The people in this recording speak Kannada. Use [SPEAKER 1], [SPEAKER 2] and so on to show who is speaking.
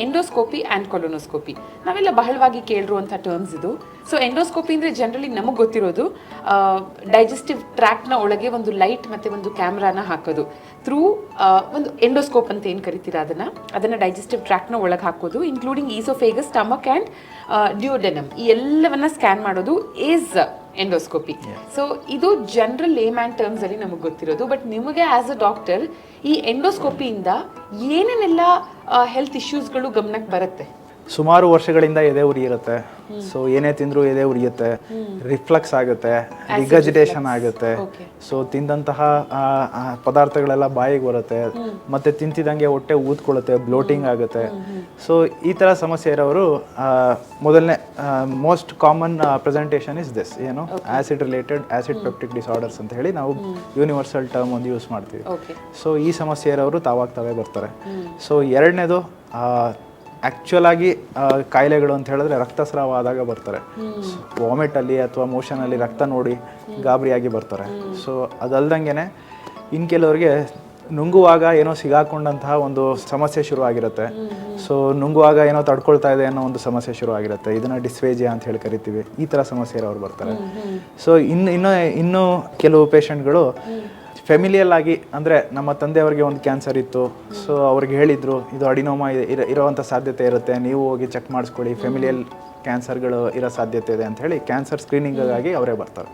[SPEAKER 1] Endoscopy and colonoscopy. ನಾವೆಲ್ಲ ಬಹಳವಾಗಿ ಕೇಳಿರುವಂಥ ಟರ್ಮ್ಸ್ ಇದು. ಸೊ ಎಂಡೋಸ್ಕೋಪಿ ಅಂದರೆ ಜನರಲಿ ನಮಗೆ ಗೊತ್ತಿರೋದು ಡೈಜೆಸ್ಟಿವ್ ಟ್ರ್ಯಾಕ್ನ ಒಳಗೆ ಒಂದು ಲೈಟ್ ಮತ್ತು ಒಂದು ಕ್ಯಾಮ್ರಾನ ಹಾಕೋದು ಥ್ರೂ ಒಂದು ಎಂಡೋಸ್ಕೋಪ್ ಅಂತ ಏನು ಕರಿತೀರಾ ಅದನ್ನು ಡೈಜೆಸ್ಟಿವ್ ಟ್ರ್ಯಾಕ್ನ ಒಳಗೆ ಹಾಕೋದು, ಇನ್ಕ್ಲೂಡಿಂಗ್ ಈಸೋಫೇಗಸ್, ಸ್ಟಮಕ್ ಆ್ಯಂಡ್ ಡ್ಯೂಡೆನಮ್, ಈ ಎಲ್ಲವನ್ನ ಸ್ಕ್ಯಾನ್ ಮಾಡೋದು ಈಸ್ ಎಂಡೋಸ್ಕೋಪಿ. ಸೊ ಇದು ಜನರಲ್ ಲೇಮ್ಯಾನ್ ಟರ್ಮ್ಸ್ ಅಲ್ಲಿ ನಮಗೆ ಗೊತ್ತಿರೋದು. ಬಟ್ ನಿಮಗೆ ಆಸ್ ಅ ಡಾಕ್ಟರ್ ಈ ಎಂಡೋಸ್ಕೋಪಿಯಿಂದ ಏನೇನೆಲ್ಲ ಹೆಲ್ತ್ ಇಶ್ಯೂಸ್ಗಳು ಗಮನಕ್ಕೆ ಬರುತ್ತೆ?
[SPEAKER 2] ಸುಮಾರು ವರ್ಷಗಳಿಂದ ಎದೆ ಉರಿ ಇರುತ್ತೆ. ಸೊ ಏನೇ ತಿಂದರೂ ಎದೆ ಉರಿಯುತ್ತೆ, ರಿಫ್ಲಕ್ಸ್ ಆಗುತ್ತೆ, ರಿಗಜಿಟೇಷನ್ ಆಗುತ್ತೆ. ಸೊ ತಿಂದಂತಹ ಪದಾರ್ಥಗಳೆಲ್ಲ ಬಾಯಿಗೆ ಬರುತ್ತೆ, ಮತ್ತೆ ತಿಂತಿದಂಗೆ ಹೊಟ್ಟೆ ಊದ್ಕೊಳ್ಳುತ್ತೆ, ಬ್ಲೋಟಿಂಗ್ ಆಗುತ್ತೆ. ಸೊ ಈ ಥರ ಸಮಸ್ಯೆ ಇರೋರು ಮೊದಲನೇ most common presentation is this, ಏನು acid related acid peptic disorders ಅಂತ ಹೇಳಿ ನಾವು ಯೂನಿವರ್ಸಲ್ ಟರ್ಮ್ ಒಂದು ಯೂಸ್ ಮಾಡ್ತೀವಿ. ಸೊ ಈ ಸಮಸ್ಯೆ ಇರೋರು ತಾವೇ ಬರ್ತಾರೆ. ಸೊ ಎರಡನೇದು ಆ್ಯಕ್ಚುಲ್ ಆಗಿ ಕಾಯಿಲೆಗಳು ಅಂತ ಹೇಳಿದ್ರೆ ರಕ್ತಸ್ರಾವ ಆದಾಗ ಬರ್ತಾರೆ. ವಾಮಿಟಲ್ಲಿ ಅಥವಾ ಮೋಷನಲ್ಲಿ ರಕ್ತ ನೋಡಿ ಗಾಬರಿಯಾಗಿ ಬರ್ತಾರೆ. ಸೊ ಅದಲ್ದಂಗೆ ಇನ್ನು ಕೆಲವರಿಗೆ ನುಂಗುವಾಗ ಏನೋ ಸಿಗಾಕೊಂಡಂತಹ ಒಂದು ಸಮಸ್ಯೆ ಶುರು ಆಗಿರುತ್ತೆ. ಸೊ ನುಂಗುವಾಗ ಏನೋ ತಡ್ಕೊಳ್ತಾ ಇದೆ ಅನ್ನೋ ಒಂದು ಸಮಸ್ಯೆ ಶುರು ಆಗಿರುತ್ತೆ. ಇದನ್ನು ಡಿಸ್ಫೇಜಿಯಾ ಅಂತ ಹೇಳಿ ಕರಿತೀವಿ. ಈ ಥರ ಸಮಸ್ಯೆ ಇರೋರು ಬರ್ತಾರೆ. ಸೊ ಇನ್ನು ಕೆಲವು ಪೇಷಂಟ್ಗಳು ಫೆಮಿಲಿಯಲ್ ಆಗಿ, ಅಂದರೆ ನಮ್ಮ ತಂದೆಯವ್ರಿಗೆ ಒಂದು ಕ್ಯಾನ್ಸರ್ ಇತ್ತು, ಸೊ ಅವ್ರಿಗೆ ಹೇಳಿದರು ಇದು ಅಡಿನೋಮಾ ಇರೋವಂಥ ಸಾಧ್ಯತೆ ಇರುತ್ತೆ, ನೀವು ಹೋಗಿ ಚೆಕ್ ಮಾಡಿಸ್ಕೊಳ್ಳಿ, ಫೆಮಿಲಿಯಲ್ ಕ್ಯಾನ್ಸರ್ಗಳು ಇರೋ ಸಾಧ್ಯತೆ ಇದೆ ಅಂತ ಹೇಳಿ ಕ್ಯಾನ್ಸರ್ ಸ್ಕ್ರೀನಿಂಗಾಗಿ ಅವರೇ ಬರ್ತಾರೆ.